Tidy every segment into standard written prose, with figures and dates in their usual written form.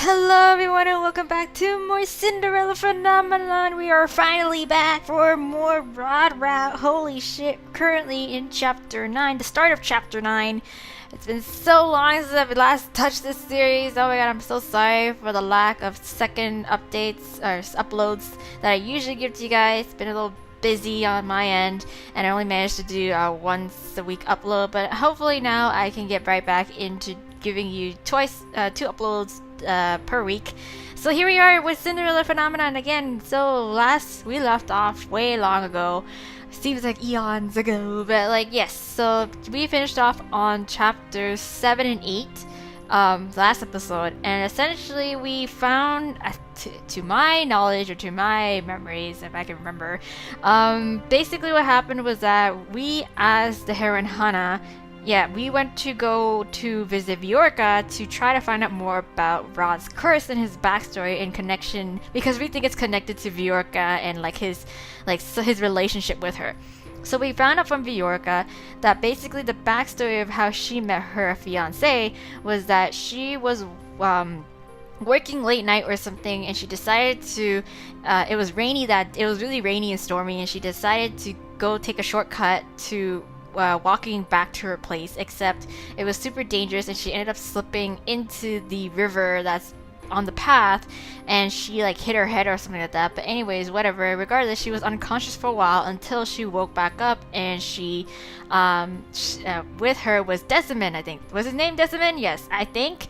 Hello everyone and welcome back to more Cinderella Phenomenon. We are finally back for more Rod Route. Holy shit, currently in chapter 9, the start of chapter 9. It's been so long since I've last touched this series. Oh my god, I'm so sorry for the lack of second updates or uploads that I usually give to you guys. It's been a little busy on my end and I only managed to do once a week upload, but hopefully now I can get right back into giving you two uploads per week. So here we are with Cinderella Phenomenon again. So last we left off way long ago, seems like eons ago, but like yes, so we finished off on chapters 7 and 8 last episode, and essentially we found to my knowledge or to my memories, if I can remember, basically what happened was that we, as the heroine Hana, we went to go to visit Viorka to try to find out more about Rod's curse and his backstory in connection, because we think it's connected to Viorka and like his relationship with her. So we found out from Viorka that basically the backstory of how she met her fiance was that she was working late night or something, and she decided to it was really rainy and stormy, and she decided to go take a shortcut to walking back to her place, except it was super dangerous and she ended up slipping into the river that's on the path, and she like hit her head or something like that. But anyways, whatever, regardless, she was unconscious for a while until she woke back up, and she with her was Desmond. I think was his name Desmond, yes, I think,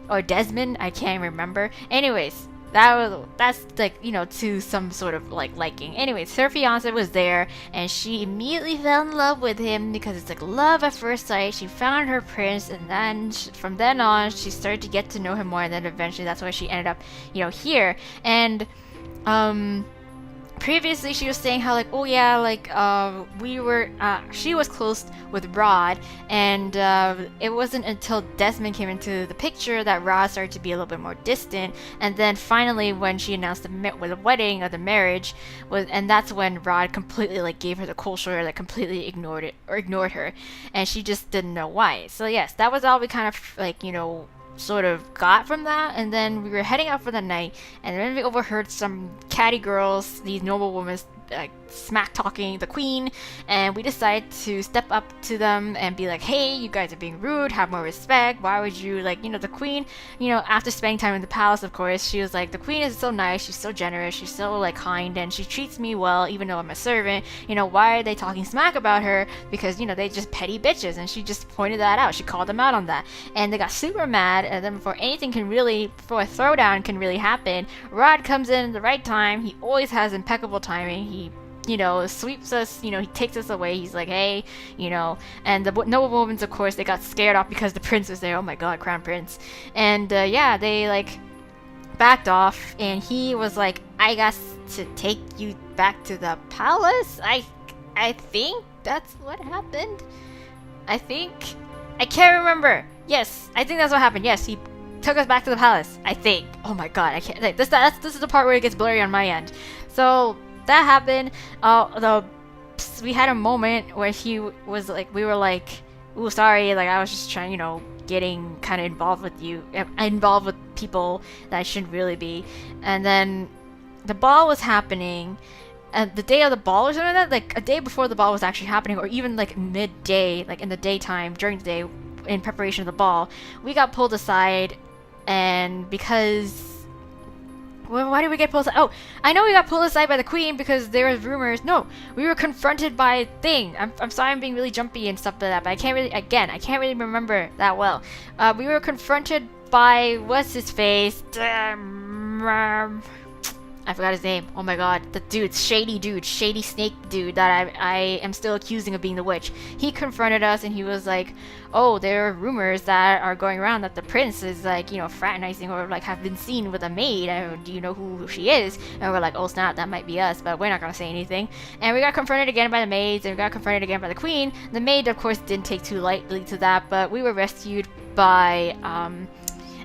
or Desmond, I can't remember. Anyways, that's like, you know, to some sort of like liking. Anyways, her fiance was there and she immediately fell in love with him because it's like love at first sight. She found her prince, and then from then on she started to get to know him more, and then eventually that's why she ended up, you know, here. And previously she was saying how like, oh yeah, like she was close with Rod, and it wasn't until Desmond came into the picture that Rod started to be a little bit more distant. And then finally when she announced the wedding or the marriage and that's when Rod completely like gave her the cold shoulder, like completely ignored her, and she just didn't know why. So yes, that was all we kind of like, you know, sort of got from that. And then we were heading out for the night, and then we overheard some catty girls, these noble women, smack talking the queen, and we decided to step up to them and be like, hey, you guys are being rude, have more respect, why would you, like, you know, the queen, you know, after spending time in the palace, of course, she was like, the queen is so nice, she's so generous, she's so like kind, and she treats me well even though I'm a servant, you know, why are they talking smack about her? Because, you know, they just petty bitches. And she just pointed that out, she called them out on that, and they got super mad. And then before a throwdown can really happen, Rod comes in at the right time. He always has impeccable timing. He, you know, sweeps us, you know, he takes us away. He's like, hey, you know, and the noble women, of course, they got scared off because the prince was there. Oh my god, crown prince. And yeah, they like backed off, and he was like, I got to take you back to the palace. I think that's what happened. I can't remember. Yes, I think that's what happened. Yes, he took us back to the palace, I think. Oh my god, I can't, like, this is the part where it gets blurry on my end. So that happened. We had a moment where he was like, we were like, ooh, sorry, like I was just trying, you know, getting kind of involved with people that I shouldn't really be. And then the ball was happening, and the day of the ball or something like that, like a day before the ball was actually happening, or even like midday, like in the daytime during the day in preparation of the ball, we got pulled aside. And because, well, why did we get pulled aside? Oh, I know we got pulled aside by the queen because there was rumors. No, we were confronted by a thing. I'm sorry, I'm being really jumpy and stuff like that, but I can't really remember that well. We were confronted by, what's his face? I forgot his name. Oh my god. The shady snake dude that I am still accusing of being the witch. He confronted us, and he was like, oh, there are rumors that are going around that the prince is like, you know, fraternizing or like have been seen with a maid. Do you know who she is? And we're like, oh snap, that might be us, but we're not gonna say anything. And we got confronted again by the maids, and we got confronted again by the queen. The maid, of course, didn't take too lightly to that, but we were rescued by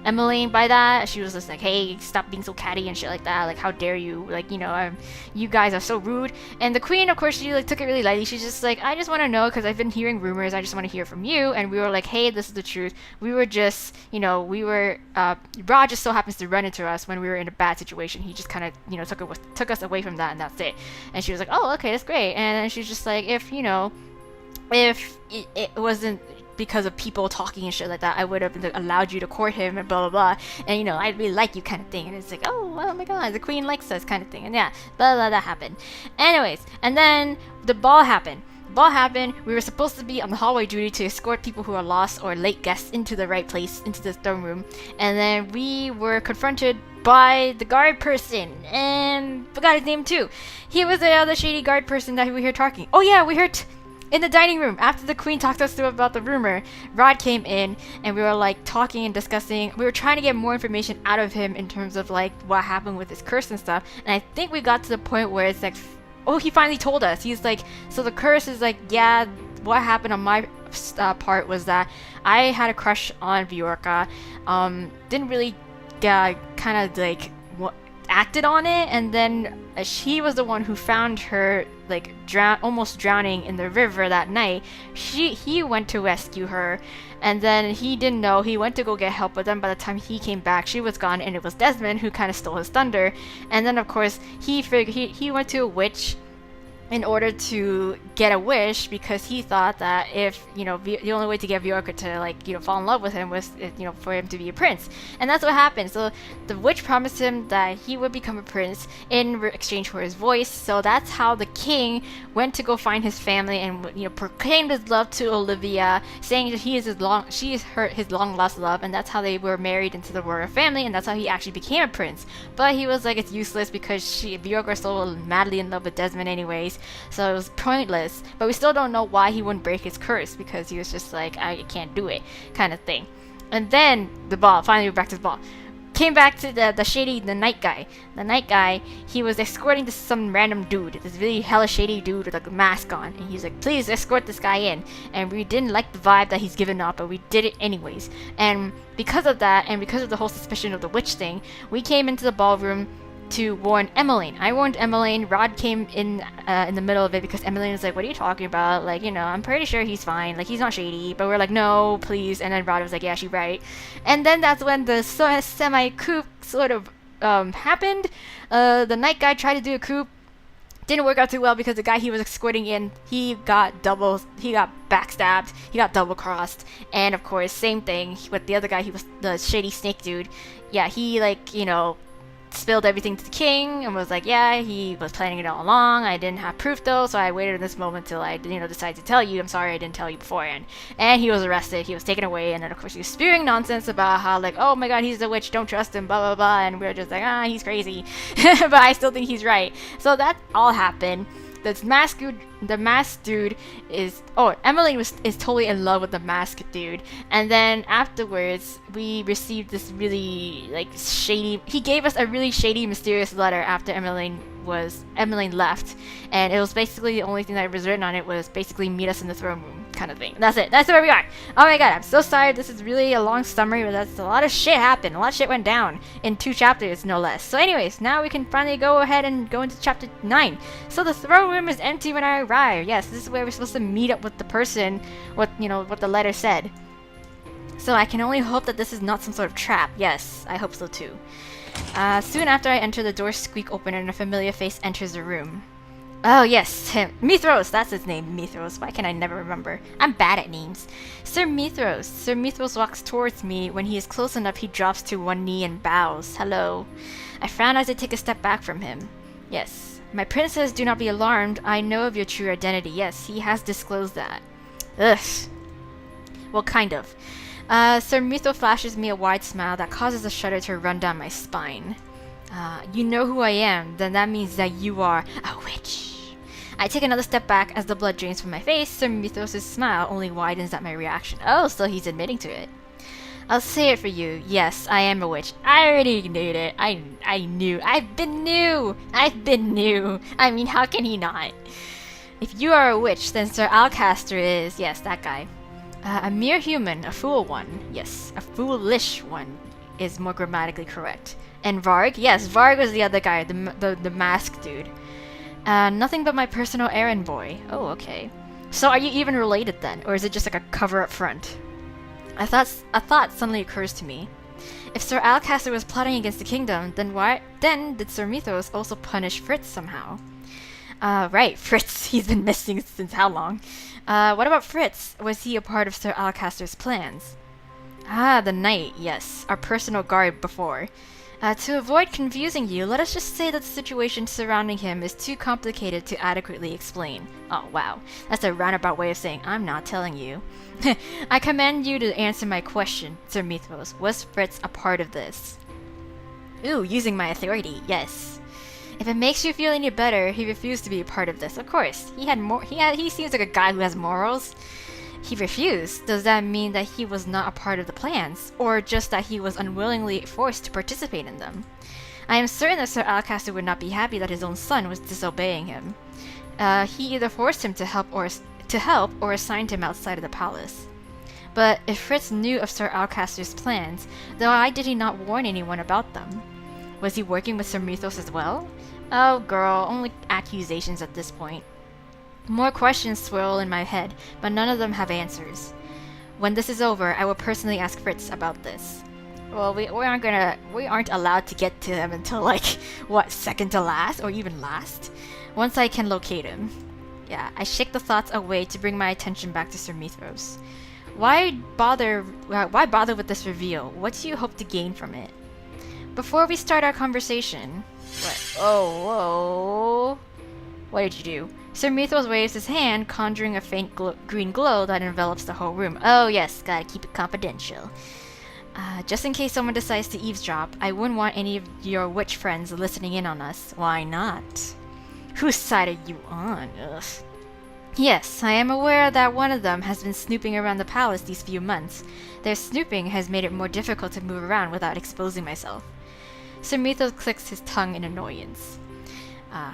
Emmeline by that. She was just like, hey, stop being so catty and shit like that. Like, how dare you? Like, you guys are so rude. And the queen, of course, she like took it really lightly. She's just like, I just want to know because I've been hearing rumors. I just want to hear from you. And we were like, hey, this is the truth. We were just, Rod just so happens to run into us when we were in a bad situation. He just kind of, took us away from that, and that's it. And she was like, oh, okay, that's great. And then she's just like, if it wasn't because of people talking and shit like that, I would have allowed you to court him and blah blah blah, and I really like you kind of thing. And it's like, oh my god, the queen likes us kind of thing. And yeah, blah blah, that happened. Anyways, and then the ball happened. We were supposed to be on the hallway duty to escort people who are lost or late guests into the right place, into the throne room. And then we were confronted by the guard person, and forgot his name too. He was the other shady guard person that we heard talking. Oh yeah, we heard in the dining room, after the queen talked us through about the rumor, Rod came in and we were like talking and discussing. We were trying to get more information out of him in terms of like what happened with his curse and stuff. And I think we got to the point where it's like, oh, he finally told us. He's like, so the curse is like, yeah, what happened on my part was that I had a crush on Viorka. Didn't really kind of like acted on it, and then she was the one who found her like almost drowning in the river that night. He went to rescue her, and then he didn't know. He went to go get help, but then by the time he came back, she was gone, and it was Desmond who kind of stole his thunder. And then of course he went to a witch in order to get a wish, because he thought that if the only way to get Viorka to fall in love with him was for him to be a prince. And that's what happened. So the witch promised him that he would become a prince in exchange for his voice. So that's how the king went to go find his family and proclaimed his love to Olivia, saying that she is his long lost love, and that's how they were married into the royal family, and that's how he actually became a prince. But he was like, it's useless because Viorka was so madly in love with Desmond anyways. So it was pointless, but we still don't know why he wouldn't break his curse, because he was just like, I can't do it kind of thing. And then the ball, finally we're back to the ball. Came back to the night guy. He was escorting some random dude, this really hella shady dude with like a mask on, and he's like, please escort this guy in. And we didn't like the vibe that he's given off, but we did it anyways. And because of that, and because of the whole suspicion of the witch thing, we came into the ballroom to warn Emmeline. I warned Emmeline. Rod came in the middle of it because Emmeline was like, what are you talking about? Like, I'm pretty sure he's fine. Like, he's not shady. But we're like, no, please. And then Rod was like, yeah, she's right. And then that's when the semi-coup sort of happened. The night guy tried to do a coup. Didn't work out too well because the guy he was escorting in, he got backstabbed, he got double-crossed. And of course, same thing with the other guy. He was the shady snake dude. Yeah, he spilled everything to the king and was like, yeah, he was planning it all along. I didn't have proof though, so I waited in this moment till I decided to tell you. I'm sorry I didn't tell you beforehand. And he was arrested, he was taken away, and then of course he was spewing nonsense about how like, oh my god, he's a witch, don't trust him, blah blah blah. And we were just like, he's crazy. But I still think he's right. So that all happened. The masked dude is Emmeline is totally in love with the masked dude, and then afterwards we received this really shady. He gave us a really shady, mysterious letter after Emmeline left, and it was basically the only thing that was written on it was basically meet us in the throne room kind of thing. That's it. That's where we are. Oh my god, I'm so sorry. This is really a long summary, but that's a lot of shit happened. A lot of shit went down in 2 chapters, no less. So anyways, now we can finally go ahead and go into chapter 9. So the throne room is empty when I arrive. Yes, this is where we're supposed to meet up with the person, what the letter said. So I can only hope that this is not some sort of trap. Yes, I hope so too. Soon after I enter, the doors squeak open and a familiar face enters the room. Oh yes, him. Mithros, that's his name, Mithros. Why can I never remember? I'm bad at names. Sir Mithros. Sir Mithros walks towards me. When he is close enough, he drops to one knee and bows. Hello. I frown as I take a step back from him. Yes. My princess, do not be alarmed. I know of your true identity. Yes, he has disclosed that. Ugh. Well, kind of. Sir Mithros flashes me a wide smile that causes a shudder to run down my spine. You know who I am, then that means that you are a witch. I take another step back as the blood drains from my face. Sir Mithros' smile only widens at my reaction. Oh, so he's admitting to it. I'll say it for you. Yes, I am a witch. I already knew it. I knew. I've been new. I mean, how can he not? If you are a witch, then Sir Alcaster is... Yes, that guy. A mere human. A fool one. Yes, a foolish one. is more grammatically correct. And Varg? Yes, Varg was the other guy, the masked dude. Nothing but my personal errand boy. Oh, okay. So are you even related then? Or is it just like a cover up front? A thought suddenly occurs to me. If Sir Alcaster was plotting against the kingdom, then did Sir Mythos also punish Fritz somehow? Right, Fritz, he's been missing since how long? What about Fritz? Was he a part of Sir Alcaster's plans? Ah, the knight, yes, our personal guard before. To avoid confusing you, let us just say that the situation surrounding him is too complicated to adequately explain. Oh, wow. That's a roundabout way of saying I'm not telling you. I command you to answer my question, Sir Mythos. Was Fritz a part of this? Ooh, using my authority, yes. If it makes you feel any better, he refused to be a part of this. Of course, he seems like a guy who has morals. He refused. Does that mean that he was not a part of the plans, or just that he was unwillingly forced to participate in them? I am certain that Sir Alcaster would not be happy that his own son was disobeying him. He either forced him to help or assigned him outside of the palace. But if Fritz knew of Sir Alcaster's plans, then why did he not warn anyone about them? Was he working with Sir Mythos as well? Oh girl, only accusations at this point. More questions swirl in my head, but none of them have answers. When this is over, I will personally ask Fritz about this. Well, we aren't allowed to get to him until like, what, second to last, or even last? Once I can locate him. Yeah, I shake the thoughts away to bring my attention back to Sir Mythos. Why bother with this reveal? What do you hope to gain from it? Before we start our conversation... What? Oh, whoa... What did you do? Sir Mythos waves his hand, conjuring a faint green glow that envelops the whole room. Oh yes, gotta keep it confidential. Just in case someone decides to eavesdrop, I wouldn't want any of your witch friends listening in on us. Why not? Whose side are you on? Ugh. Yes, I am aware that one of them has been snooping around the palace these few months. Their snooping has made it more difficult to move around without exposing myself. Sir Mythos clicks his tongue in annoyance.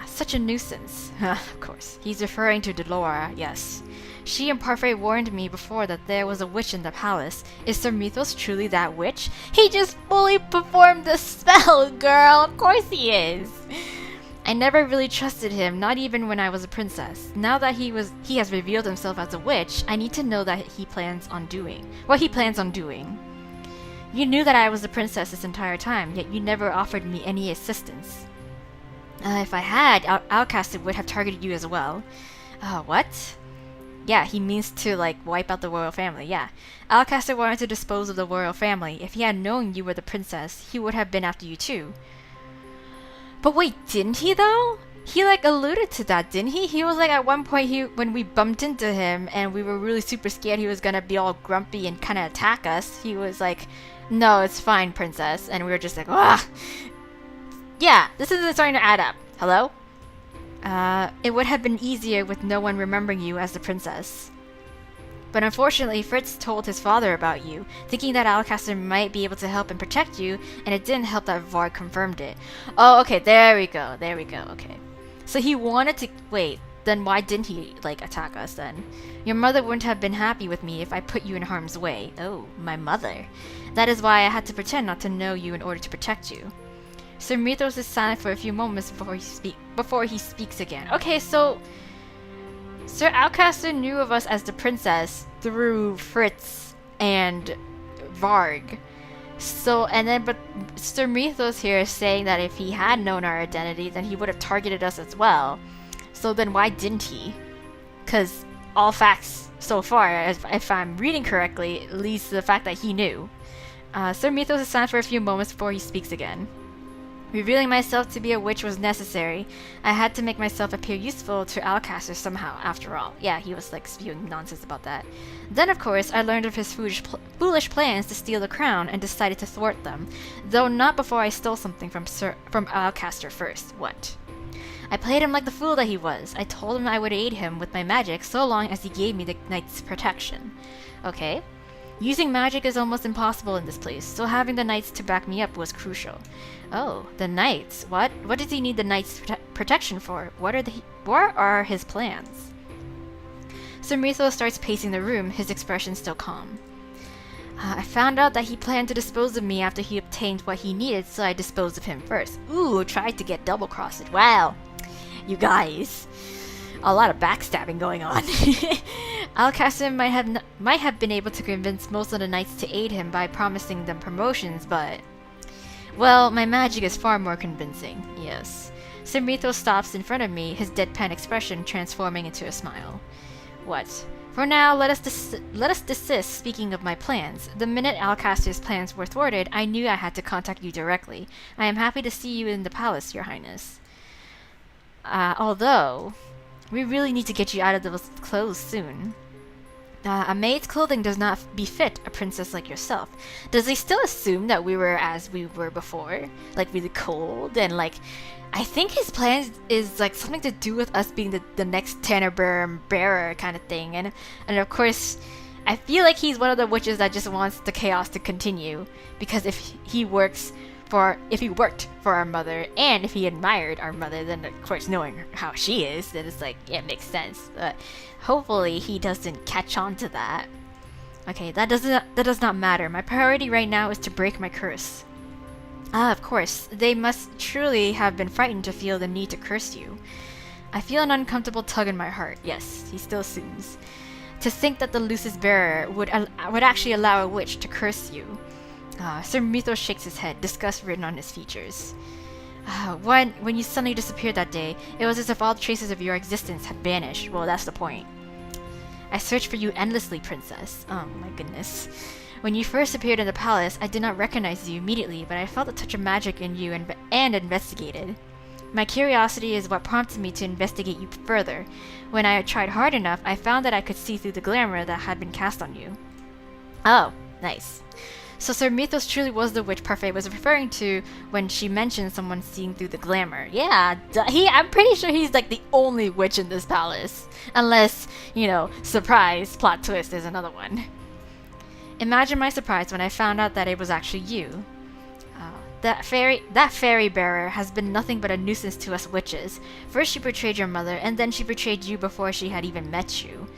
Such a nuisance. Of course. He's referring to Delora, yes. She and Parfait warned me before that there was a witch in the palace. Is Sir Mythos truly that witch? He just fully performed the spell, girl! Of course he is! I never really trusted him, not even when I was a princess. Now that he has revealed himself as a witch, I need to know what he plans on doing. You knew that I was a princess this entire time, yet you never offered me any assistance. If I had, Alcaster would have targeted you as well. What? Yeah, he means to, like, wipe out the royal family, yeah. Alcaster wanted to dispose of the royal family. If he had known you were the princess, he would have been after you too. But wait, didn't he though? He, like, alluded to that, didn't he? He was like, at one point, when we bumped into him and we were really super scared he was gonna be all grumpy and kind of attack us, he was like, no, it's fine, princess. And we were just like, ah! Yeah, this isn't starting to add up. Hello? It would have been easier with no one remembering you as the princess. But unfortunately, Fritz told his father about you, thinking that Alcaster might be able to help and protect you, and it didn't help that Varg confirmed it. Oh, okay, there we go, okay. So he wanted to... Wait, then why didn't he, like, attack us then? Your mother wouldn't have been happy with me if I put you in harm's way. Oh, my mother. That is why I had to pretend not to know you in order to protect you. Sir Mythos is silent for a few moments before he speaks again. Okay, so Sir Alcaster knew of us as the princess through Fritz and Varg. But Sir Mythos here is saying that if he had known our identity, then he would have targeted us as well. So then why didn't he? Because all facts so far, if I'm reading correctly, leads to the fact that he knew. Sir Mythos is silent for a few moments before he speaks again. Revealing myself to be a witch was necessary. I had to make myself appear useful to Alcaster somehow, after all. Yeah, he was like spewing nonsense about that. Then, of course, I learned of his foolish plans to steal the crown and decided to thwart them, though not before I stole something from Alcaster first. What? I played him like the fool that he was. I told him I would aid him with my magic so long as he gave me the knight's protection. Okay. Using magic is almost impossible in this place, so having the knights to back me up was crucial. Oh, the knights. What? What does he need the knights' protection for? What are his plans? Sir Mythos starts pacing the room, his expression still calm. I found out that he planned to dispose of me after he obtained what he needed, so I disposed of him first. Ooh, tried to get double-crossed. Wow. You guys. A lot of backstabbing going on. Alcassim might have been able to convince most of the knights to aid him by promising them promotions, but... Well, my magic is far more convincing, yes. Sir Mithos stops in front of me, his deadpan expression transforming into a smile. What? For now, let us desist speaking of my plans. The minute Alcaster's plans were thwarted, I knew I had to contact you directly. I am happy to see you in the palace, Your Highness. Although, we really need to get you out of those clothes soon. A maid's clothing does not befit a princess like yourself. Does he still assume that we were as we were before? Like, really cold? And, like, I think his plan is, like, something to do with us being the next Tenebrum bearer kind of thing. And of course, I feel like he's one of the witches that just wants the chaos to continue. Because if he worked for our mother, and if he admired our mother, then of course knowing how she is, then it's like, yeah, it makes sense. But hopefully he doesn't catch on to that. Okay, that does not matter. My priority right now is to break my curse. Of course, they must truly have been frightened to feel the need to curse you. I feel an uncomfortable tug in my heart. Yes, he still assumes. To think that the Lucis bearer would actually allow a witch to curse you. Sir Mithos shakes his head, disgust written on his features. When you suddenly disappeared that day, it was as if all traces of your existence had vanished. Well, that's the point. I searched for you endlessly, princess. Oh my goodness. When you first appeared in the palace, I did not recognize you immediately, but I felt a touch of magic in you and investigated. My curiosity is what prompted me to investigate you further. When I tried hard enough, I found that I could see through the glamour that had been cast on you. Oh, nice. So Sir Mithos truly was the witch Parfait was referring to when she mentioned someone seeing through the glamour. Yeah, I'm pretty sure he's like the only witch in this palace. Unless, surprise, plot twist, there's another one. Imagine my surprise when I found out that it was actually you. That fairy bearer has been nothing but a nuisance to us witches. First she betrayed your mother, and then she betrayed you before she had even met you.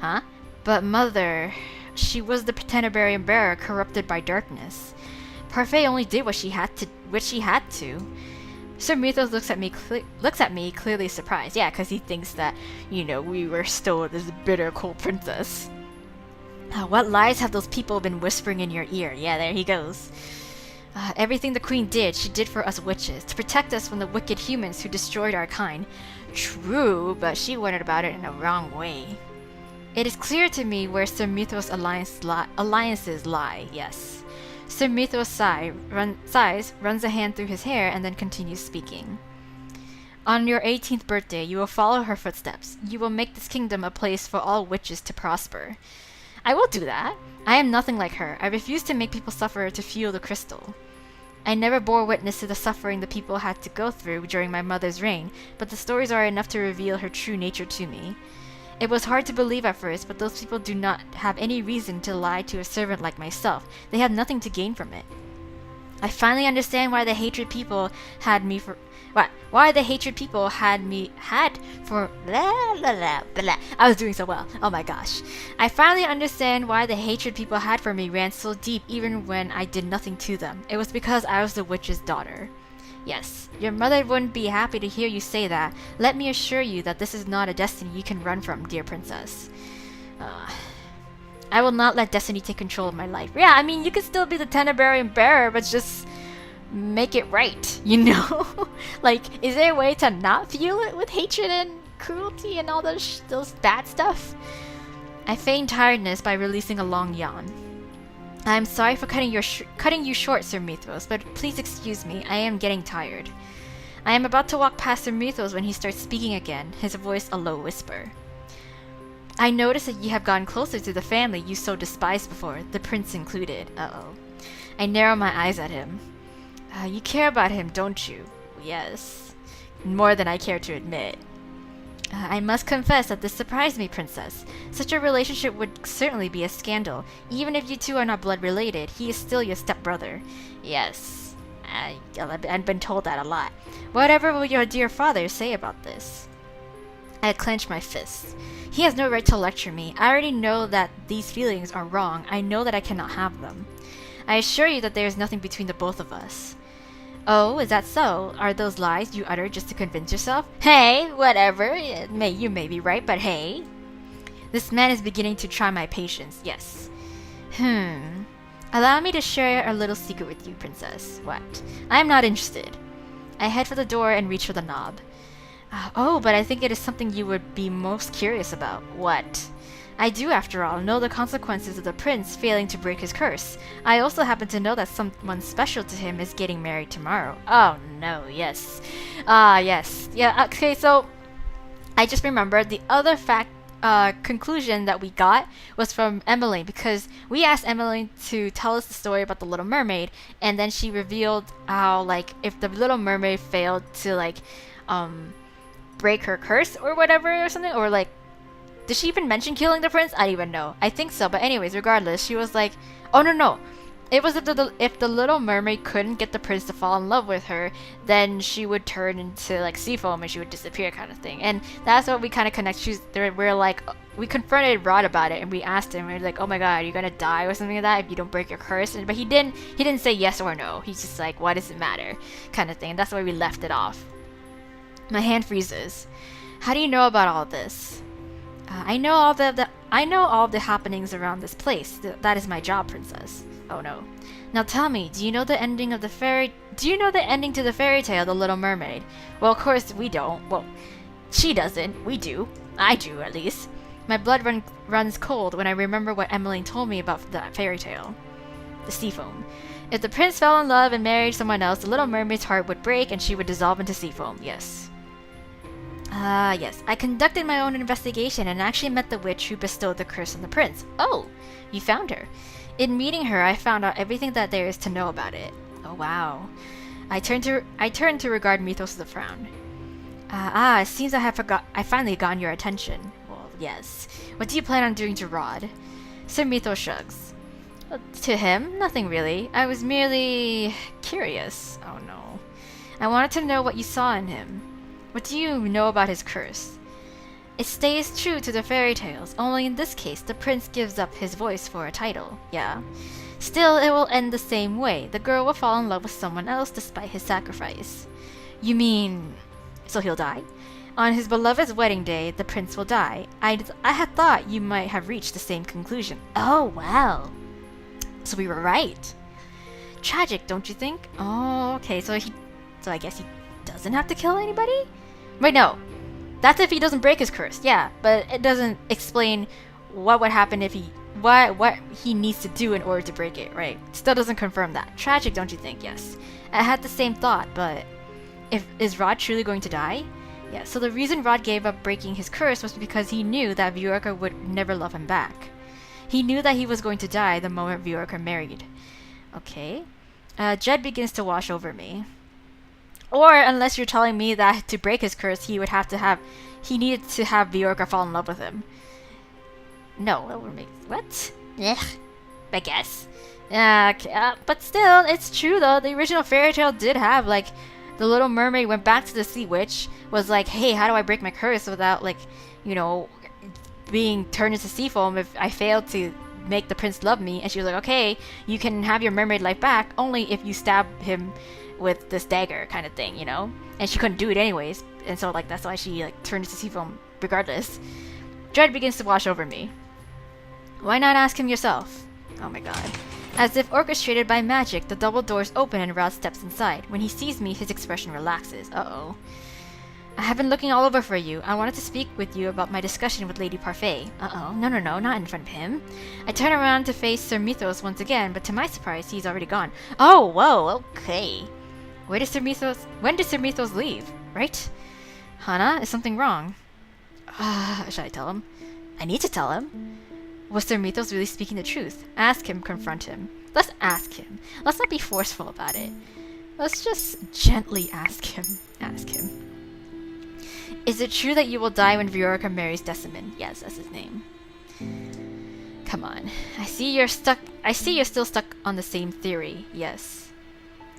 Huh? But mother... She was the Tenebrum bearer corrupted by darkness. Parfait only did what she had to. Sir Mithos looks at me clearly surprised. Yeah, because he thinks that, we were still this bitter, cold princess. What lies have those people been whispering in your ear? Yeah, there he goes. Everything the queen did, she did for us witches, to protect us from the wicked humans who destroyed our kind. True, but she went about it in a wrong way. It is clear to me where Sir Mithos' alliances lie, yes. Sir Mithos sighs, runs a hand through his hair, and then continues speaking. On your 18th birthday, you will follow her footsteps. You will make this kingdom a place for all witches to prosper. I will do that. I am nothing like her. I refuse to make people suffer to fuel the crystal. I never bore witness to the suffering the people had to go through during my mother's reign, but the stories are enough to reveal her true nature to me. It was hard to believe at first, but those people do not have any reason to lie to a servant like myself. They have nothing to gain from it. I finally understand why the hatred people had for blah, blah, blah. I was doing so well. Oh my gosh. I finally understand why the hatred people had for me ran so deep even when I did nothing to them. It was because I was the witch's daughter. Yes, your mother wouldn't be happy to hear you say that. Let me assure you that this is not a destiny you can run from, dear princess. I will not let destiny take control of my life. Yeah, I mean, you can still be the Tenebrum bearer, but just make it right, Like, is there a way to not fuel it with hatred and cruelty and all those bad stuff? I feign tiredness by releasing a long yawn. I am sorry for cutting you short, Sir Mithos, but please excuse me, I am getting tired. I am about to walk past Sir Mithos when he starts speaking again, his voice a low whisper. I notice that you have gotten closer to the family you so despised before, the prince included. Uh-oh. I narrow my eyes at him. You care about him, don't you? Yes. More than I care to admit. I must confess that this surprised me, princess. Such a relationship would certainly be a scandal. Even if you two are not blood related, he is still your stepbrother. Yes. I've been told that a lot. Whatever will your dear father say about this? I clenched my fists. He has no right to lecture me. I already know that these feelings are wrong. I know that I cannot have them. I assure you that there is nothing between the both of us. Oh, is that so? Are those lies you utter just to convince yourself? Hey, whatever. You may be right, but hey. This man is beginning to try my patience. Yes. Allow me to share a little secret with you, princess. What? I am not interested. I head for the door and reach for the knob. Oh, but I think it is something you would be most curious about. What? I do, after all, know the consequences of the prince failing to break his curse. I also happen to know that someone special to him is getting married tomorrow. Oh no, yes. Yes. Yeah, okay, so I just remembered the other conclusion that we got was from Emily, because we asked Emily to tell us the story about the Little Mermaid, and then she revealed how, like, if the Little Mermaid failed to, like, break her curse or whatever or something, or like, did she even mention killing the prince? I don't even know. I think so, but anyways, regardless, she was like, oh no, it was if the Little Mermaid couldn't get the prince to fall in love with her, then she would turn into like sea foam and she would disappear, kind of thing. And that's what we kind of connect. We're like, we confronted Rod about it and we asked him, we were like, oh my god, are you gonna die or something like that if you don't break your curse? But he didn't say yes or no. He's just like, why does it matter, kind of thing. And that's why we left it off. My hand freezes. How do you know about all this? I know all the happenings around this place. That is my job, princess. Oh no. Now tell me, do you know the ending to the fairy tale, The Little Mermaid? Well, of course we don't. Well, she doesn't. We do. I do, at least. My blood runs cold when I remember what Emmeline told me about that fairy tale. The sea foam. If the prince fell in love and married someone else, the Little Mermaid's heart would break and she would dissolve into sea foam. Yes. Yes. I conducted my own investigation and actually met the witch who bestowed the curse on the prince. Oh, you found her. In meeting her, I found out everything that there is to know about it. Oh, wow. I turned to regard Mythos with a frown. It seems I finally got your attention. Well, yes. What do you plan on doing to Rod? Sir Mythos shrugs. To him? Nothing really. I was merely curious. Oh no. I wanted to know what you saw in him. What do you know about his curse? It stays true to the fairy tales, only in this case the prince gives up his voice for a title, yeah. Still, it will end the same way. The girl will fall in love with someone else despite his sacrifice. You mean... so he'll die? On his beloved's wedding day, the prince will die. I had thought you might have reached the same conclusion. Oh, wow. So we were right. Tragic, don't you think? Oh, okay, so I guess he doesn't have to kill anybody? Wait, no. That's if he doesn't break his curse, yeah, but it doesn't explain what would happen if what he needs to do in order to break it, right? Still doesn't confirm that. Tragic, don't you think? Yes. I had the same thought, but is Rod truly going to die? Yeah, so the reason Rod gave up breaking his curse was because he knew that Viorca would never love him back. He knew that he was going to die the moment Viorca married. Okay. Dread begins to wash over me. Or, unless you're telling me that to break his curse, he needed to have Viorca fall in love with him. No, that would make... what? Yeah, I guess. But still, it's true though. The original fairy tale did have, like, the Little Mermaid went back to the Sea Witch, was like, hey, how do I break my curse without, like, you know, being turned into sea foam if I failed to make the prince love me? And she was like, okay, you can have your mermaid life back only if you stab him with this dagger, kind of thing, you know? And she couldn't do it anyways, and so, like, that's why she, like, turned into sea foam regardless. Dread begins to wash over me. Why not ask him yourself? Oh my god. As if orchestrated by magic, the double doors open and Rod steps inside. When he sees me, his expression relaxes. Uh-oh. I have been looking all over for you. I wanted to speak with you about my discussion with Lady Parfait. Uh-oh. No, not in front of him. I turn around to face Sir Mythos once again, but to my surprise, he's already gone. Oh, whoa, okay. When did Sir Mythos leave? Right? Hana, is something wrong? Should I tell him? I need to tell him. Was Sir Mythos really speaking the truth? Ask him, confront him. Let's ask him. Let's not be forceful about it. Let's just gently ask him. Ask him. Is it true that you will die when Viorca marries Decimon? Yes, that's his name. Come on. I see you're still stuck on the same theory. Yes.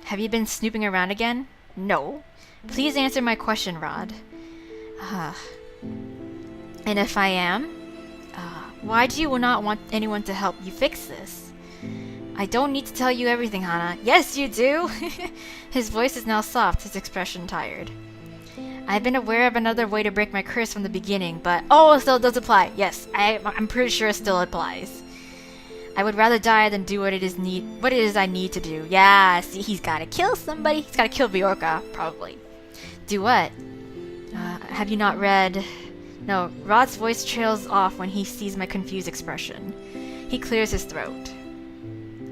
Have you been snooping around again? No. Please answer my question, Rod. And if I am, why do you not want anyone to help you fix this? I don't need to tell you everything, Hana. Yes, you do! His voice is now soft, his expression tired. I've been aware of another way to break my curse from the beginning, but... Oh, it still does apply. Yes, I'm pretty sure it still applies. I would rather die than do what it is I need to do. Yeah, see, he's gotta kill somebody. He's gotta kill Bjorka, probably. Do what? Have you not read... No, Rod's voice trails off when he sees my confused expression. He clears his throat.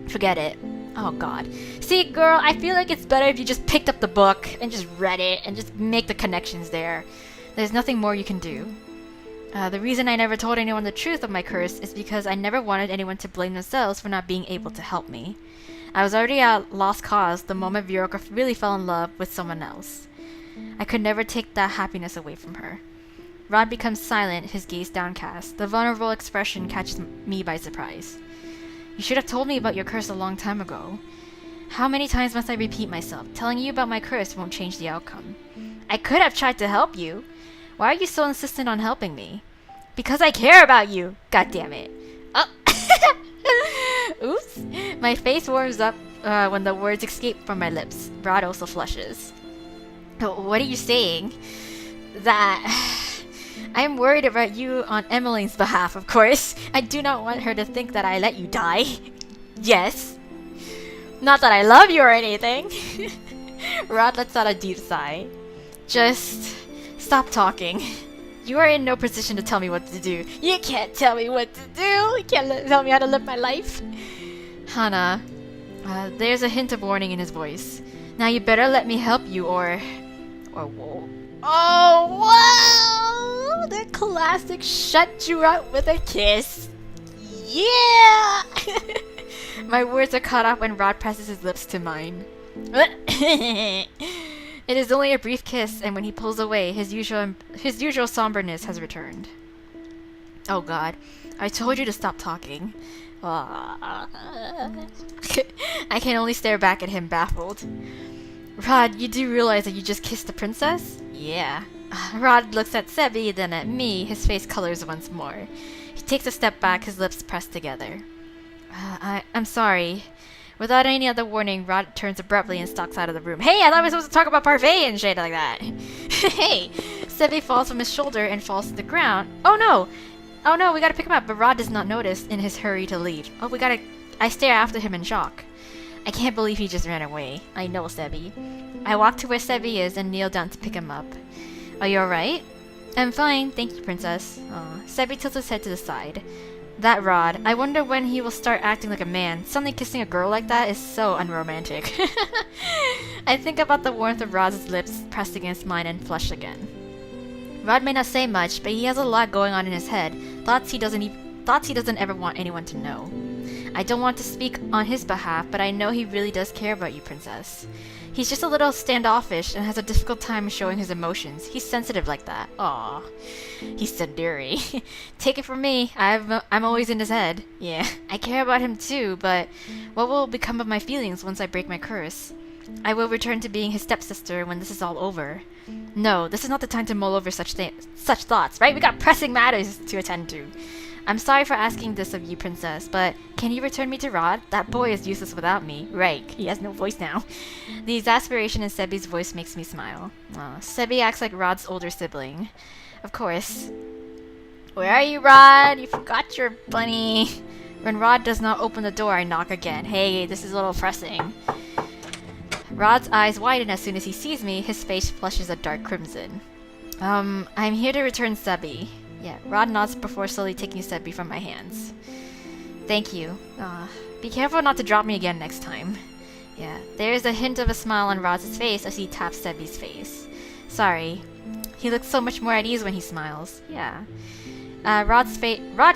Forget it. Oh god. See, girl, I feel like it's better if you just picked up the book and just read it and just make the connections there. There's nothing more you can do. The reason I never told anyone the truth of my curse is because I never wanted anyone to blame themselves for not being able to help me. I was already at lost cause the moment Bjorka really fell in love with someone else. I could never take that happiness away from her. Rod becomes silent, his gaze downcast. The vulnerable expression catches me by surprise. You should have told me about your curse a long time ago. How many times must I repeat myself? Telling you about my curse won't change the outcome. I could have tried to help you. Why are you so insistent on helping me? Because I care about you! God damn it. Oh! Oops! My face warms up when the words escape from my lips. Rod also flushes. What are you saying? That... I'm worried about you on Emmeline's behalf, of course. I do not want her to think that I let you die. Yes. Not that I love you or anything. Rod lets out a deep sigh. Just stop talking. You are in no position to tell me what to do. You can't tell me what to do. You can't tell me how to live my life. Hana, there's a hint of warning in his voice. Now you better let me help you or whoa. Oh, wow! The classic shut you out with a kiss. Yeah! My words are cut off when Rod presses his lips to mine. It is only a brief kiss, and when he pulls away, his usual somberness has returned. Oh god, I told you to stop talking. I can only stare back at him, baffled. Rod, you do realize that you just kissed the princess? Yeah. Rod looks at Sebi, then at me. His face colors once more. He takes a step back, his lips pressed together. I'm sorry. Without any other warning, Rod turns abruptly and stalks out of the room. Hey, I thought we were supposed to talk about parfait and shit like that. Hey! Sebi falls from his shoulder and falls to the ground. Oh no! Oh no, we gotta pick him up, but Rod does not notice in his hurry to leave. Oh, I stare after him in shock. I can't believe he just ran away. I know, Sebi. I walk to where Sebi is and kneel down to pick him up. Are you alright? I'm fine, thank you, princess. Sebi tilts his head to the side. That Rod. I wonder when he will start acting like a man. Suddenly kissing a girl like that is so unromantic. I think about the warmth of Rod's lips pressed against mine and flush again. Rod may not say much, but he has a lot going on in his head. Thoughts he doesn't ever want anyone to know. I don't want to speak on his behalf, but I know he really does care about you, princess. He's just a little standoffish and has a difficult time showing his emotions. He's sensitive like that. Aww. He's Cinderella. Take it from me, I'm always in his head. Yeah, I care about him too, but what will become of my feelings once I break my curse? I will return to being his stepsister when this is all over. No, this is not the time to mull over such thoughts, right? We got pressing matters to attend to. I'm sorry for asking this of you, princess, but can you return me to Rod? That boy is useless without me. Right, he has no voice now. The exasperation in Sebi's voice makes me smile. Sebi acts like Rod's older sibling. Of course. Where are you, Rod? You forgot your bunny. When Rod does not open the door, I knock again. Hey, this is a little pressing. Rod's eyes widen as soon as he sees me. His face flushes a dark crimson. I'm here to return Sebi. Yeah, Rod nods before slowly taking Sebi from my hands. Thank you. Be careful not to drop me again next time. Yeah, there's a hint of a smile on Rod's face as he taps Sebi's face. Sorry. He looks so much more at ease when he smiles. Yeah. Rod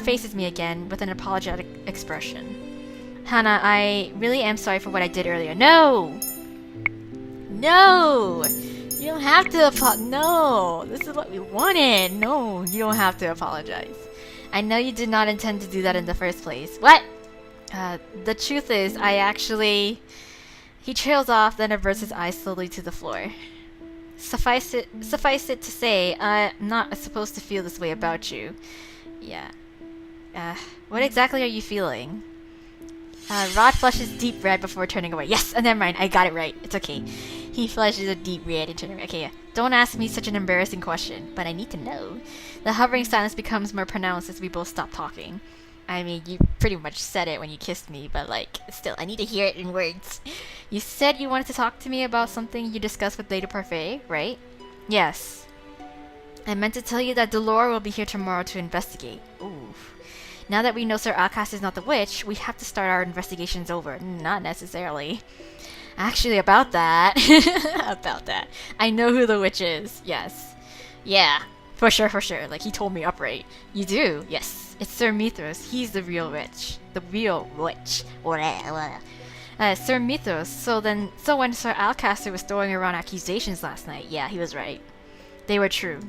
faces me again with an apologetic expression. Hana, I really am sorry for what I did earlier. No! No! You don't have to No! This is what we wanted! No, you don't have to apologize. I know you did not intend to do that in the first place. What? The truth is, I actually... He trails off, then averts his eyes slowly to the floor. Suffice it to say, I'm not supposed to feel this way about you. Yeah. What exactly are you feeling? Rod flushes deep red before turning away. Yes, never mind. I got it right. It's okay. He flushes a deep red and turning away. Okay, yeah. Don't ask me such an embarrassing question, but I need to know. The hovering silence becomes more pronounced as we both stop talking. I mean, you pretty much said it when you kissed me, but like, still, I need to hear it in words. You said you wanted to talk to me about something you discussed with Lady Parfait, right? Yes. I meant to tell you that Delore will be here tomorrow to investigate. Ooh. Now that we know Sir Alcas is not the witch, we have to start our investigations over. Not necessarily. Actually, about that. About that. I know who the witch is. Yes. Yeah. For sure, for sure. Like, he told me upright. You do? Yes. It's Sir Mithras. He's the real witch. The real witch. Sir Mithras. So when Sir Alcaster was throwing around accusations last night, yeah, he was right. They were true.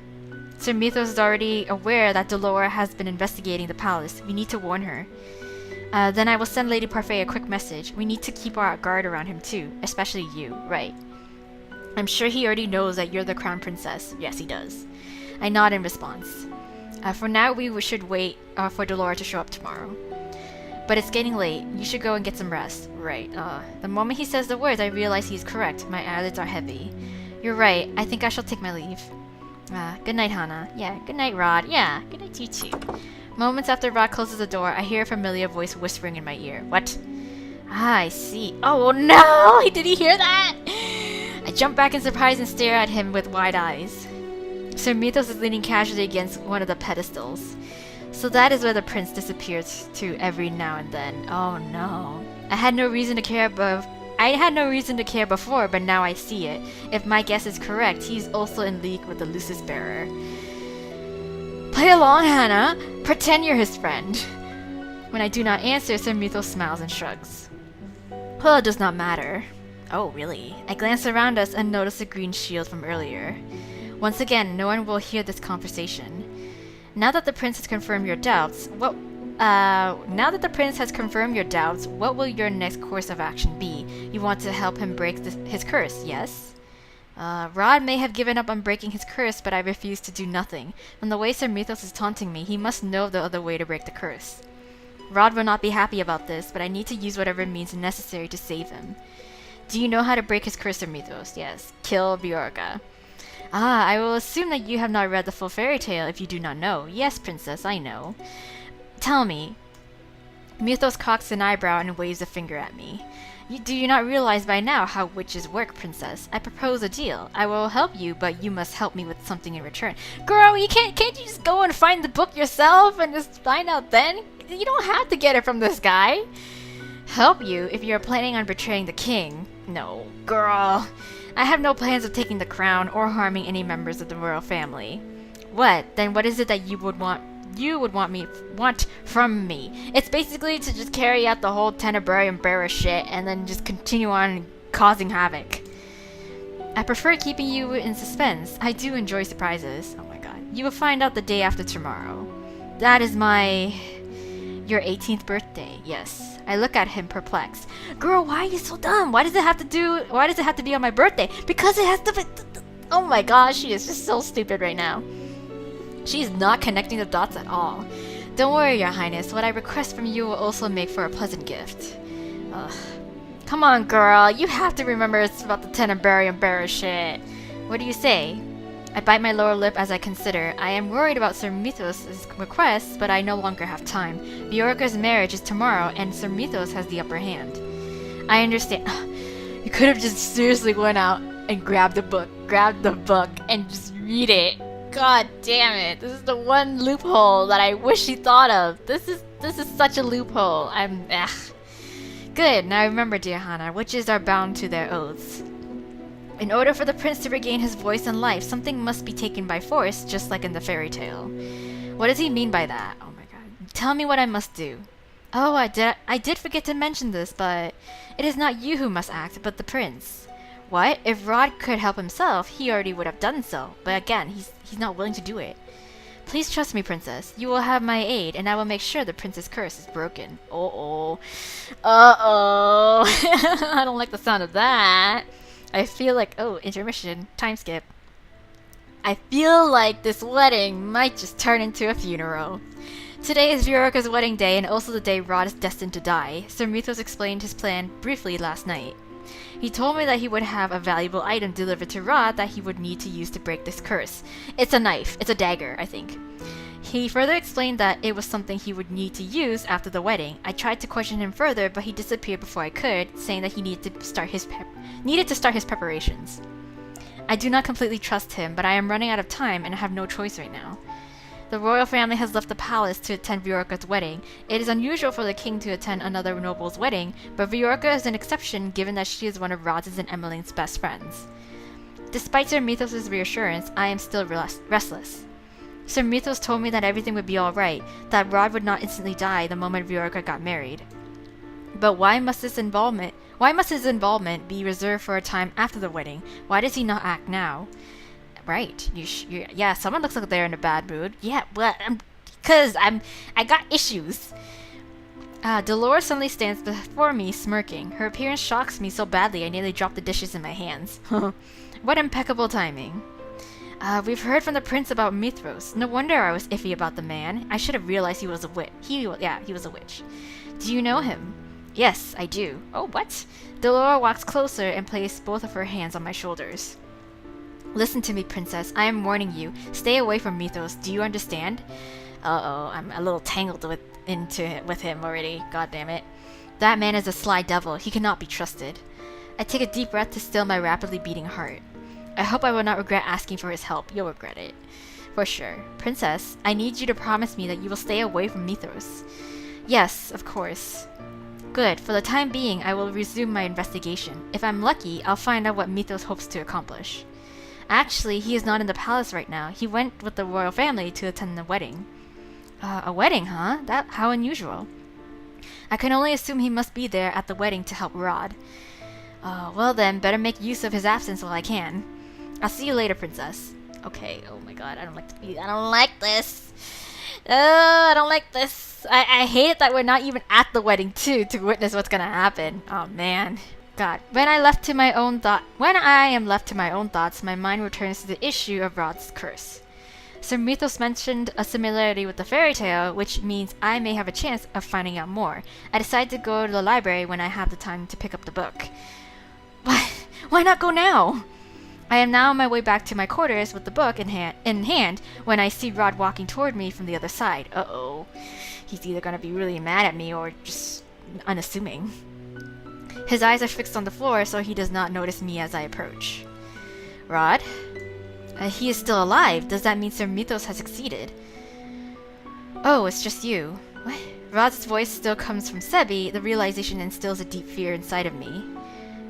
Sir Mithras is already aware that Delore has been investigating the palace. We need to warn her. Then I will send Lady Parfait a quick message. We need to keep our guard around him too, especially you, right? I'm sure he already knows that you're the crown princess. Yes, he does. I nod in response. For now, we should wait for Delore to show up tomorrow. But it's getting late. You should go and get some rest. Right. The moment he says the words, I realize he's correct. My eyelids are heavy. You're right. I think I shall take my leave. Good night, Hana. Yeah, good night, Rod. Yeah, good night to you too. Moments after Rod closes the door, I hear a familiar voice whispering in my ear. What? I see. Oh no! Did he hear that? I jump back in surprise and stare at him with wide eyes. Sir Mithras is leaning casually against one of the pedestals. So that is where the prince disappears to every now and then. Oh no. I had no reason to care before, but now I see it. If my guess is correct, he's also in league with the Lucis Bearer. Play along, Hannah! Pretend you're his friend! When I do not answer, Sir Mithras smiles and shrugs. Well, it does not matter. Oh, really? I glance around us and notice the green shield from earlier. Once again, no one will hear this conversation. Now that the prince has confirmed your doubts, what will your next course of action be? You want to help him break his curse, yes? Rod may have given up on breaking his curse, but I refuse to do nothing. From the way Sir Mithras is taunting me, he must know the other way to break the curse. Rod will not be happy about this, but I need to use whatever means necessary to save him. Do you know how to break his curse, Sir Mithras? Yes. Kill Bjorka. I will assume that you have not read the full fairy tale if you do not know. Yes, princess, I know. Tell me. Mithras cocks an eyebrow and waves a finger at me. Do you not realize by now how witches work, princess? I propose a deal. I will help you, but you must help me with something in return. Girl, can't you just go and find the book yourself and just find out then? You don't have to get it from this guy. Help you if you're planning on betraying the king. No, girl. I have no plans of taking the crown or harming any members of the royal family. What? Then what is it that you would want from me? It's basically to just carry out the whole Tenebrae bearer shit and then just continue on causing havoc. I prefer keeping you in suspense. I do enjoy surprises. Oh my god. You will find out the day after tomorrow. That is your 18th birthday. Yes. I look at him perplexed. Girl, why are you so dumb? Why does it have to be on my birthday? Because it has to be. Oh my gosh, she is just so stupid right now. She is not connecting the dots at all. Don't worry, Your Highness. What I request from you will also make for a pleasant gift. Ugh. Come on, girl. You have to remember it's about the Tenebrae bearer shit. What do you say? I bite my lower lip as I consider. I am worried about Sir Mithras' request, but I no longer have time. Bjorka's marriage is tomorrow, and Sir Mithras has the upper hand. I understand. You could have just seriously went out and grabbed the book, and just read it. God damn it! This is the one loophole that I wish he thought of. This is such a loophole. Good. Now remember, dear Hana, witches are bound to their oaths. In order for the prince to regain his voice and life, something must be taken by force, just like in the fairy tale. What does he mean by that? Oh my god. Tell me what I must do. Oh, I did forget to mention this, but it is not you who must act, but the prince. What? If Rod could help himself, he already would have done so. But again, he's not willing to do it. Please trust me, princess. You will have my aid, and I will make sure the prince's curse is broken. Uh-oh. Uh-oh. I don't like the sound of that. I feel like, oh, intermission, time skip. I feel like this wedding might just turn into a funeral. Today is Viorica's wedding day and also the day Rod is destined to die. Sir Mythos explained his plan briefly last night. He told me that he would have a valuable item delivered to Rod that he would need to use to break this curse. It's a knife. It's a dagger, I think. He further explained that it was something he would need to use after the wedding. I tried to question him further, but he disappeared before I could, saying that he needed to start his preparations. I do not completely trust him, but I am running out of time and I have no choice right now. The royal family has left the palace to attend Viorica's wedding. It is unusual for the king to attend another noble's wedding, but Viorica is an exception given that she is one of Rod's and Emmeline's best friends. Despite Sir Mythos' reassurance, I am still restless. Sir Mythos told me that everything would be alright, that Rod would not instantly die the moment Viorica got married. But why must his involvement be reserved for a time after the wedding? Why does he not act now? Right. Yeah, someone looks like they're in a bad mood. Yeah, but I got issues. Dolores suddenly stands before me, smirking. Her appearance shocks me so badly I nearly dropped the dishes in my hands. What impeccable timing. We've heard from the prince about Mithros. No wonder I was iffy about the man. I should have realized he was a witch. He was a witch. Do you know him? Yes, I do. Oh, what? Dolores walks closer and places both of her hands on my shoulders. Listen to me, princess. I am warning you. Stay away from Mythos. Do you understand? Uh-oh, I'm a little tangled with him already. God damn it. That man is a sly devil. He cannot be trusted. I take a deep breath to still my rapidly beating heart. I hope I will not regret asking for his help. You'll regret it. For sure. Princess, I need you to promise me that you will stay away from Mythos. Yes, of course. Good. For the time being, I will resume my investigation. If I'm lucky, I'll find out what Mythos hopes to accomplish. Actually, he is not in the palace right now. He went with the royal family to attend the wedding. A wedding, huh? How unusual. I can only assume he must be there at the wedding to help Rod. Well then, better make use of his absence while I can. I'll see you later, princess. Okay, oh my god, I don't like this. I don't like this. I hate it that we're not even at the wedding, too, to witness what's gonna happen. Oh man. God. When I am left to my own thoughts, my mind returns to the issue of Rod's curse. Sir Mythos mentioned a similarity with the fairy tale, which means I may have a chance of finding out more. I decide to go to the library when I have the time to pick up the book. Why not go now? I am now on my way back to my quarters with the book in hand when I see Rod walking toward me from the other side. Uh-oh. He's either gonna be really mad at me or just unassuming. His eyes are fixed on the floor, so he does not notice me as I approach. Rod? He is still alive. Does that mean Sir Mythos has succeeded? Oh, it's just you. What? Rod's voice still comes from Sebi. The realization instills a deep fear inside of me.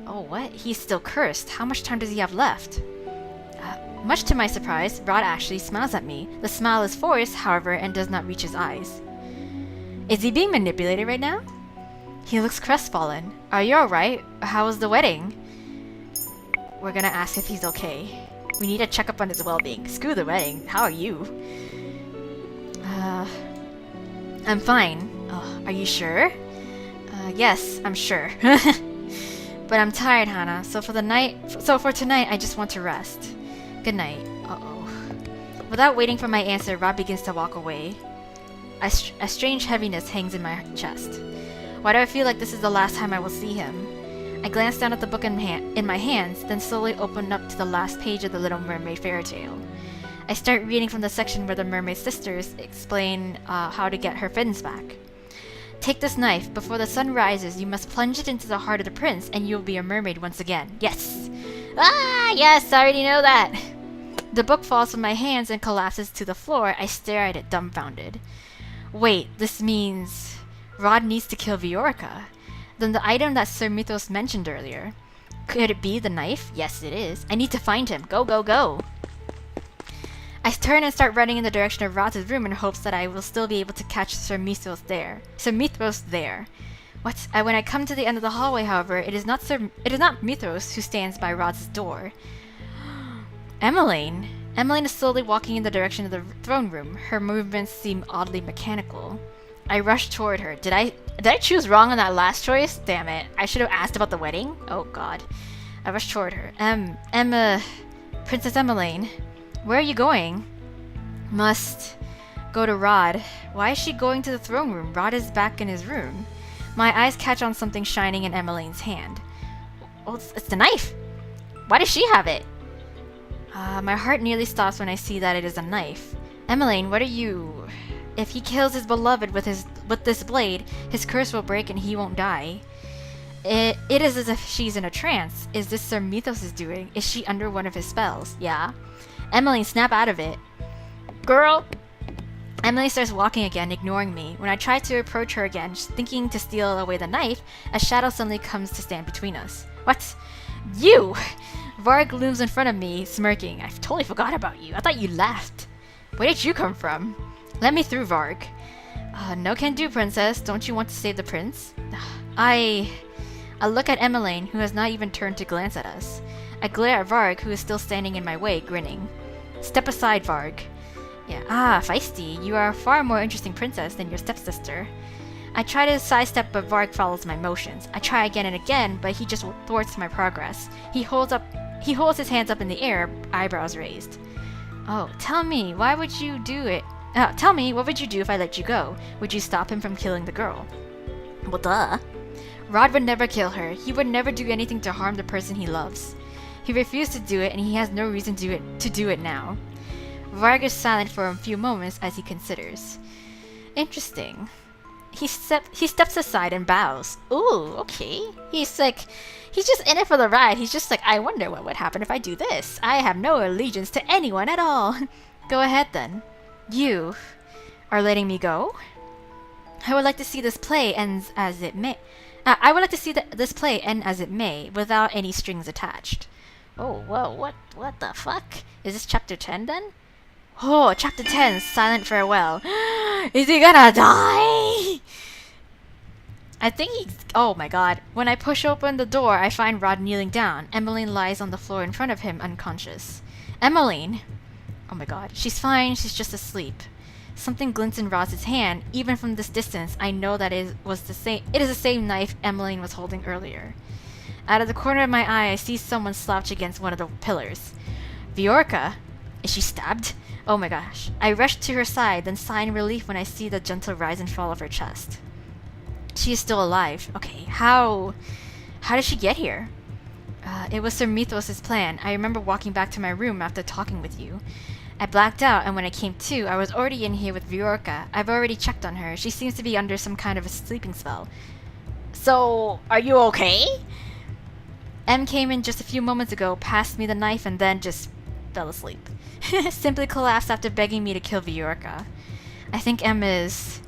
Oh, what? He's still cursed. How much time does he have left? Much to my surprise, Rod actually smiles at me. The smile is forced, however, and does not reach his eyes. Is he being manipulated right now? He looks crestfallen. Are you alright? How was the wedding? We're gonna ask if he's okay. We need to check up on his well-being. Screw the wedding. How are you? I'm fine. Are you sure? Yes, I'm sure. But I'm tired, Hannah. So for tonight, I just want to rest. Good night. Uh-oh. Without waiting for my answer, Rob begins to walk away. A strange heaviness hangs in my chest. Why do I feel like this is the last time I will see him? I glance down at the book in my hands, then slowly open up to the last page of the Little Mermaid fairy tale. I start reading from the section where the mermaid sisters explain how to get her fins back. Take this knife. Before the sun rises, you must plunge it into the heart of the prince, and you will be a mermaid once again. Yes! Ah, yes, I already know that! The book falls from my hands and collapses to the floor. I stare at it dumbfounded. Wait, this means Rod needs to kill Viorica. Then the item that Sir Mythos mentioned earlier. Could it be the knife? Yes, it is. I need to find him. Go, go, go! I turn and start running in the direction of Rod's room in hopes that I will still be able to catch Sir Mythos there. What? When I come to the end of the hallway, however, it is not Mythos who stands by Rod's door. Emmeline! Emmeline is slowly walking in the direction of the throne room. Her movements seem oddly mechanical. I rush toward her. Did I choose wrong on that last choice? Damn it. I should have asked about the wedding? Oh god. I rush toward her. Princess Emmeline. Where are you going? Must go to Rod. Why is she going to the throne room? Rod is back in his room. My eyes catch on something shining in Emmeline's hand. Oh, it's the knife! Why does she have it? My heart nearly stops when I see that it is a knife. Emmeline, what are you... If he kills his beloved with this blade, his curse will break and he won't die. It is as if she's in a trance. Is this Sir Mythos' doing? Is she under one of his spells? Yeah. Emmeline, snap out of it. Girl! Emily starts walking again, ignoring me. When I try to approach her again, thinking to steal away the knife, a shadow suddenly comes to stand between us. What? You! Varg looms in front of me, smirking. I totally forgot about you. I thought you left. Where did you come from? Let me through, Varg. No can do, princess. Don't you want to save the prince? I look at Emmeline, who has not even turned to glance at us. I glare at Varg, who is still standing in my way, grinning. Step aside, Varg. Yeah, feisty. You are a far more interesting princess than your stepsister. I try to sidestep, but Varg follows my motions. I try again and again, but he just thwarts my progress. He holds his hands up in the air, eyebrows raised. Oh, tell me, why would you do it? Tell me, what would you do if I let you go? Would you stop him from killing the girl? Well, duh. Rod would never kill her. He would never do anything to harm the person he loves. He refused to do it, and he has no reason to do it now. Varg is silent for a few moments as he considers. Interesting. He steps aside and bows. Ooh, okay. He's just in it for the ride. He's just like, I wonder what would happen if I do this. I have no allegiance to anyone at all. Go ahead then. You are letting me go? I would like to see this play end as it may. This play end as it may, without any strings attached. Oh, whoa, what the fuck? Is this chapter 10 then? Oh, chapter 10, Silent Farewell. Is he gonna die? I think oh my god. When I push open the door, I find Rod kneeling down. Emmeline lies on the floor in front of him, unconscious. Emmeline! Oh my god. She's fine, she's just asleep. Something glints in Rod's hand. Even from this distance, I know that it is the same knife Emmeline was holding earlier. Out of the corner of my eye, I see someone slouch against one of the pillars. Viorka! Is she stabbed? Oh my gosh. I rush to her side, then sigh in relief when I see the gentle rise and fall of her chest. She is still alive. Okay, how did she get here? It was Sir Mythos' plan. I remember walking back to my room after talking with you. I blacked out, and when I came to, I was already in here with Viorka. I've already checked on her. She seems to be under some kind of a sleeping spell. So, are you okay? M came in just a few moments ago, passed me the knife, and then just fell asleep. Simply collapsed after begging me to kill Viorka. I think M is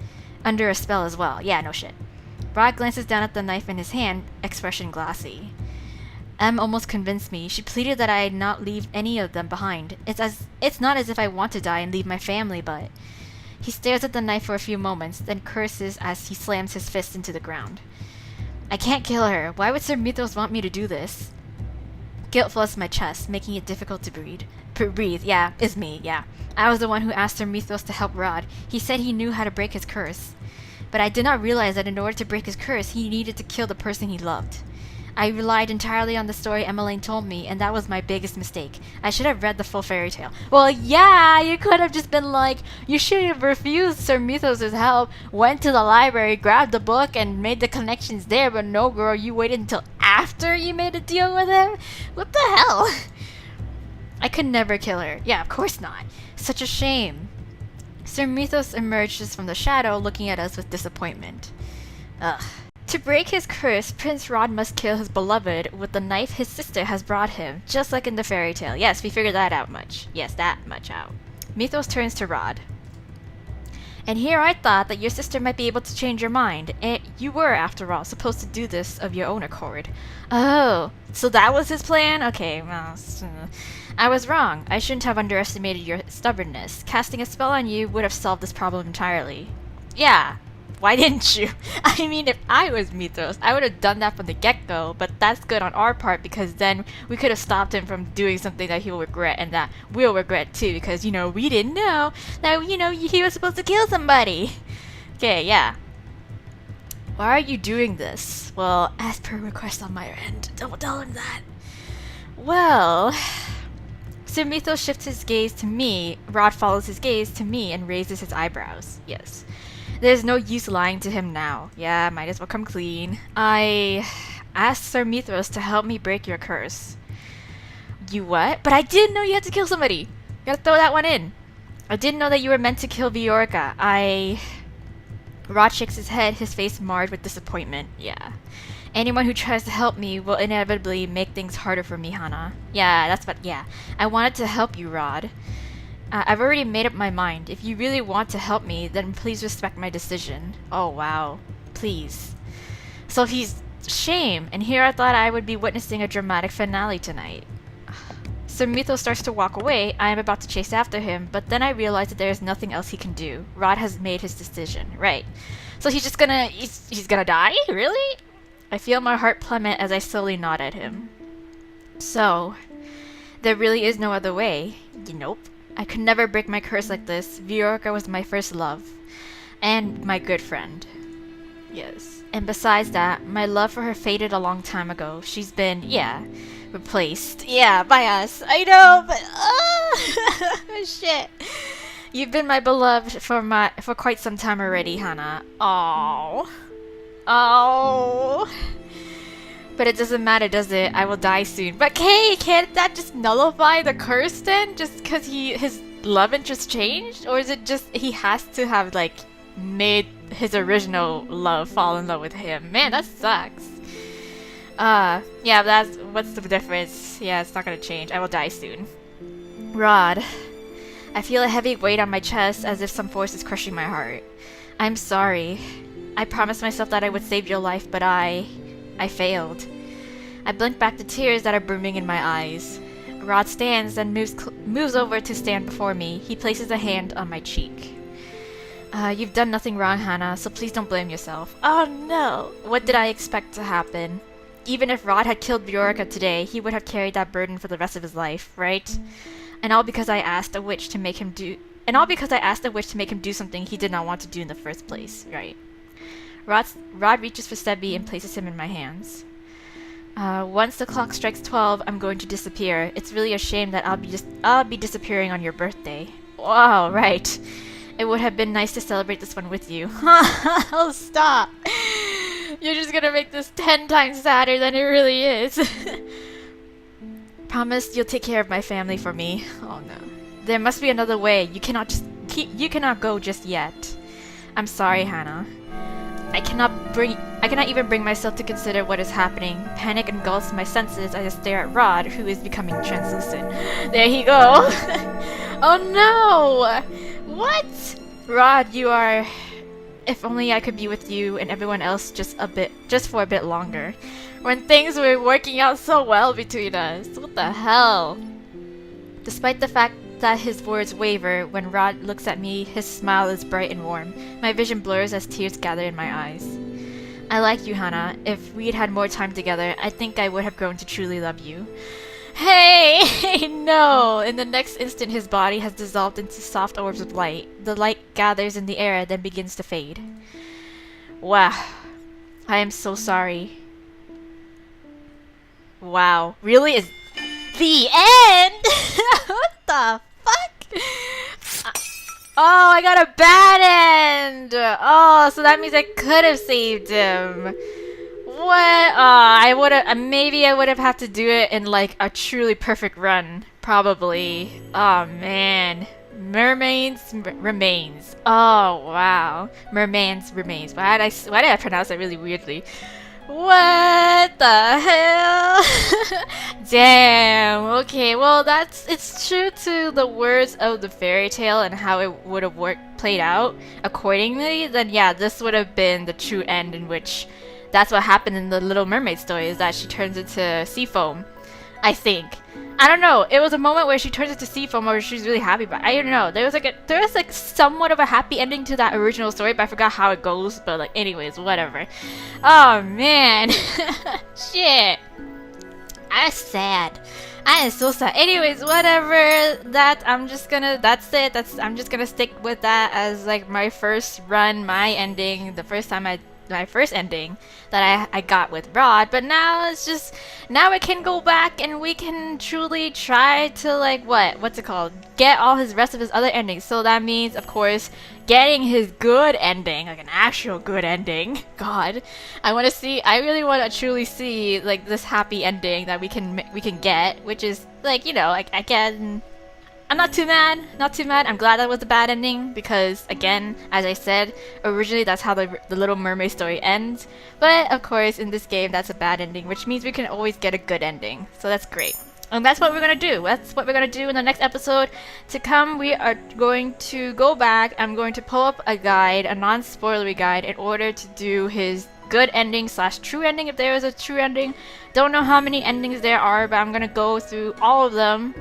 under a spell as well. Yeah, no shit. Rod glances down at the knife in his hand, expression glassy. M almost convinced me. She pleaded that I not leave any of them behind. It's not as if I want to die and leave my family, but... He stares at the knife for a few moments, then curses as he slams his fist into the ground. I can't kill her. Why would Sir Mythos want me to do this? Guilt floods my chest, making it difficult to breathe. Yeah, it's me, yeah. I was the one who asked Sir Mythos to help Rod. He said he knew how to break his curse. But I did not realize that in order to break his curse, he needed to kill the person he loved. I relied entirely on the story Emmeline told me, and that was my biggest mistake. I should have read the full fairy tale. Well, yeah, you could have just been like, you should have refused Sir Mythos' help, went to the library, grabbed the book, and made the connections there, but no, girl, you waited until after you made a deal with him? What the hell? I could never kill her. Yeah, of course not. Such a shame. Sir Mythos emerges from the shadow, looking at us with disappointment. Ugh. To break his curse, Prince Rod must kill his beloved with the knife his sister has brought him, just like in the fairy tale. Yes, we figured that out much. Yes, that much out. Mythos turns to Rod. And here I thought that your sister might be able to change your mind. You were, after all, supposed to do this of your own accord. Oh, so that was his plan? Okay, well... I was wrong. I shouldn't have underestimated your stubbornness. Casting a spell on you would have solved this problem entirely. Yeah. Why didn't you? I mean, if I was Mythos, I would have done that from the get-go, but that's good on our part because then we could have stopped him from doing something that he'll regret and that we'll regret too because, we didn't know that, he was supposed to kill somebody. Okay, yeah. Why are you doing this? Well, as per request on my end. Don't tell him that. Well... Sir Mithil shifts his gaze to me. Rod follows his gaze to me and raises his eyebrows. Yes. There's no use lying to him now. Yeah, might as well come clean. I asked Sir Mithras to help me break your curse. You what? But I didn't know you had to kill somebody. Gotta throw that one in. I didn't know that you were meant to kill Viorica. Rod shakes his head, his face marred with disappointment. Yeah. Anyone who tries to help me will inevitably make things harder for me, Hana. Yeah, I wanted to help you, Rod. I've already made up my mind. If you really want to help me, then please respect my decision. Oh, wow. Please. So he's shame, and here I thought I would be witnessing a dramatic finale tonight. Sir Mithil starts to walk away. I am about to chase after him, but then I realize that there is nothing else he can do. Rod has made his decision. Right. So he's just gonna... He's gonna die? Really? I feel my heart plummet as I slowly nod at him. So, there really is no other way. Nope. I could never break my curse like this. Viorica was my first love. And my good friend. Yes. And besides that, my love for her faded a long time ago. She's been, replaced. Yeah, by us. I know, but... shit. You've been my beloved for quite some time already, Hana. Oh. But it doesn't matter, does it? I will die soon. But Kay, can't that just nullify the curse then? Just because his love interest changed? Or is it just he has to have, like, made his original love fall in love with him? Man, that sucks. Yeah, what's the difference? Yeah, it's not gonna change. I will die soon. Rod. I feel a heavy weight on my chest as if some force is crushing my heart. I'm sorry. I promised myself that I would save your life, but I failed. I blink back the tears that are brimming in my eyes. Rod stands and moves over to stand before me. He places a hand on my cheek. You've done nothing wrong, Hana, so please don't blame yourself. Oh no! What did I expect to happen? Even if Rod had killed Viorica today, he would have carried that burden for the rest of his life, right? And all because I asked a witch to make him do something he did not want to do in the first place, right? Rod reaches for Sebi and places him in my hands. Once the clock strikes 12, I'm going to disappear. It's really a shame that I'll be disappearing on your birthday. Wow, right. It would have been nice to celebrate this one with you. Oh, stop. You're just gonna make this 10 times sadder than it really is. Promise you'll take care of my family for me. Oh no. There must be another way. You cannot go just yet. I'm sorry, Hana. I cannot even bring myself to consider what is happening. Panic engulfs my senses as I stare at Rod, who is becoming translucent. There he go. Oh no! What? Rod, you are... If only I could be with you and everyone else just for a bit longer. When things were working out so well between us. What the hell? Despite the fact that his words waver, when Rod looks at me, his smile is bright and warm. My vision blurs as tears gather in my eyes. I like you, Hana. If we'd had more time together, I think I would have grown to truly love you. Hey! No! In the next instant, his body has dissolved into soft orbs of light. The light gathers in the air, then begins to fade. Wow. I am so sorry. Wow. Really? Is the end? What the fuck? Oh, I got a bad end! Oh, so that means I could have saved him. What? Maybe I would have had to do it in like a truly perfect run. Probably. Oh man. Mermaids remains. Oh wow. Mermans remains. Why did I pronounce that really weirdly? What the hell? Damn. Okay, well it's true to the words of the fairy tale and how it would have played out accordingly. Then yeah, this would have been the true end in which that's what happened in the Little Mermaid story, is that she turns into sea foam. I think. I don't know. It was a moment where she turns into sea foam or she's really happy, but I don't know. There was like somewhat of a happy ending to that original story, but I forgot how it goes. But like anyways, whatever. Oh man. Shit. I'm sad. I am so sad. Anyways, whatever. That's it. I'm just gonna stick with that as like my first run, my ending. The first time my first ending that I got with Rod, but now it's just, now we can go back and we can truly try to like, what's it called? Get all his rest of his other endings. So that means, of course, getting his good ending, like an actual good ending. God, I really want to truly see like this happy ending that we can get, which is like, you know, like I'm not too mad, not too mad. I'm glad that was a bad ending because, again, as I said, originally that's how the Little Mermaid story ends. But of course, in this game, that's a bad ending, which means we can always get a good ending. So that's great. And that's what we're gonna do. That's what we're gonna do in the next episode. To come, we are going to go back. I'm going to pull up a guide, a non-spoilery guide, in order to do his good ending / true ending, if there is a true ending. Don't know how many endings there are, but I'm gonna go through all of them.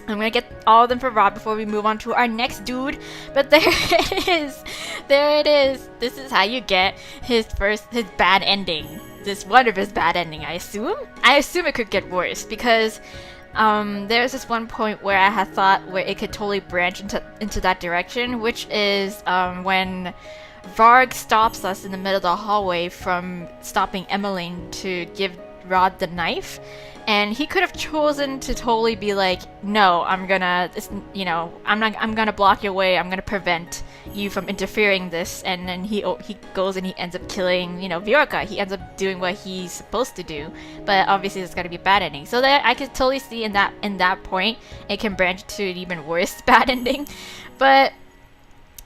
I'm gonna get all of them for Rod before we move on to our next dude. But there it is. There it is. This is how you get his bad ending. This one of his bad ending, I assume. I assume it could get worse because there's this one point where I had thought where it could totally branch into that direction, which is when Varg stops us in the middle of the hallway from stopping Emmeline to give Rod the knife. And he could have chosen to totally be like, no, I'm gonna block your way. I'm gonna prevent you from interfering this. And then he goes and he ends up killing, Viorka. He ends up doing what he's supposed to do. But obviously, it's gotta be a bad ending. So that I could totally see in that point, it can branch to an even worse bad ending. But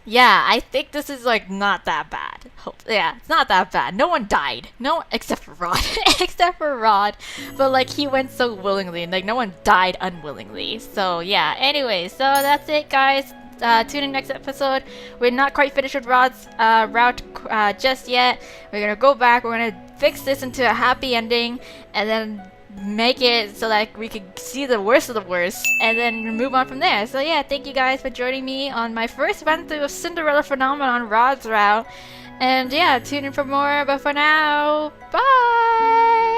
yeah, I think this is like not that bad. Yeah, it's not that bad. No one died. No, except for Rod. Except for Rod. But like he went so willingly, and like no one died unwillingly. So yeah. Anyway, so that's it, guys. Tune in next episode. We're not quite finished with Rod's route just yet. We're gonna go back. We're gonna fix this into a happy ending, and then make it so that we could see the worst of the worst and then move on from there. So yeah, thank you guys for joining me on my first run through of Cinderella Phenomenon Rod's route. And yeah, tune in for more, but for now, bye!